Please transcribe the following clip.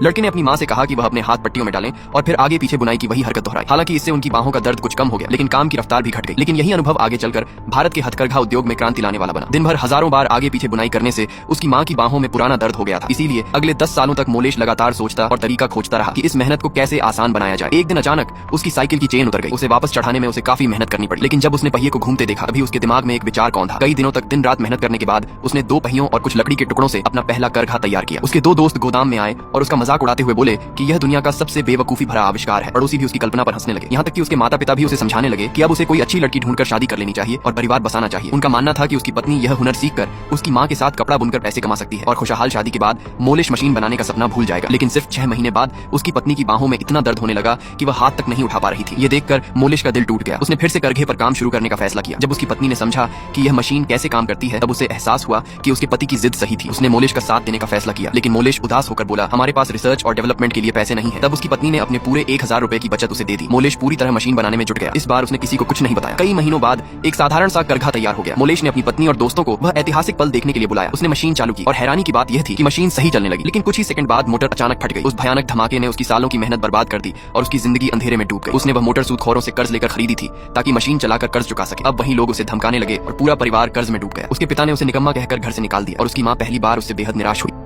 लड़के ने अपनी माँ से कहा कि वह अपने हाथ पट्टियों में डालें और फिर आगे पीछे बुनाई की वही हरकत दोहराई। हालांकि इससे उनकी बाहों का दर्द कुछ कम हो गया, लेकिन काम की रफ्तार भी घट गई। लेकिन यही अनुभव आगे चलकर भारत के हथकरघा उद्योग में क्रांति लाने वाला बना। दिन भर हजारों बार आगे पीछे बुनाई करने से उसकी माँ की बाहों में पुराना दर्द हो गया था। इसीलिए अगले 10 सालों तक मोलेश लगातार सोचता और तरीका खोजता रहा कि इस मेहनत को कैसे आसान बनाया जाए। एक दिन अचानक उसकी साइकिल की चेन उतर गई। उसे वापस चढ़ाने में उसे काफी मेहनत करनी पड़ी, लेकिन जब उसने पहिए को घूमते देखा तभी उसके दिमाग में एक विचार कौन था। कई दिनों तक दिन रात मेहनत करने के बाद उसने 2 पहियों और कुछ लकड़ी के टुकड़ों से अपना पहला करघा तैयार किया। उसके 2 दोस्त गोदाम में आए और उसका मजाक उड़ाते हुए बोले कि यह दुनिया का सबसे बेवकूफी भरा आविष्कार है। पड़ोसी भी उसकी कल्पना पर हंसने लगे। यहाँ तक कि उसके माता पिता भी उसे समझाने लगे कि अब उसे कोई अच्छी लड़की ढूंढकर शादी कर लेनी चाहिए और परिवार बसाना चाहिए। उनका मानना था कि उसकी पत्नी यह हुनर सीखकर उसकी माँ के साथ कपड़ा बुनकर पैसे कमा सकती है और खुशहाल शादी के बाद मोलिश मशीन बनाने का सपना भूल जाएगा। लेकिन सिर्फ 6 महीने बाद उसकी पत्नी की बाहों में इतना दर्द होने लगा कि वह हाथ तक नहीं उठा पा रही थी। ये देखकर मोलिश का दिल टूट गया। उसने फिर से करघे पर काम शुरू करने का फैसला किया। जब उसकी पत्नी ने समझा कि यह मशीन कैसे काम करती है तब उसे एहसास हुआ कि उसके पति की जिद सही थी। उसने मोलिश का साथ देने का फैसला किया, लेकिन मोलिश उदास होकर बोला, हमारे पास रिसर्च और डेवलपमेंट के लिए पैसे नहीं है। तब उसकी पत्नी ने अपने पूरे 1000 रुपए की बचत उसे दे दी। मोलिश पूरी तरह मशीन बनाने में जुट गया। इस बार उसने किसी को कुछ नहीं बताया। कई महीनों बाद एक साधारण सा करघा तैयार हो गया। मोलिश ने अपनी पत्नी और दोस्तों को वह ऐतिहासिक पल देखने के लिए बुलाया। उसने मशीन चालू की और हैरानी की बात यह थी कि मशीन सही चलने लगी, लेकिन कुछ ही सेकंड बाद मोटर अचानक फट गई। उस भयानक धमाके ने उसकी सालों की मेहनत बर्बाद कर दी और उसकी जिंदगी अंधेरे में डूब गई। उसने वह मोटर सूदखोरों से कर्ज लेकर खरीदी थी ताकि मशीन चलाकर कर्ज चुका सके। अब वही लोग उसे धमकाने लगे और पूरा परिवार कर्ज में डूब गया। उसके पिता ने उसे निकम्मा कहकर घर से निकाल दिया और उसकी माँ पहली बार उससे बेहद निराश हुई।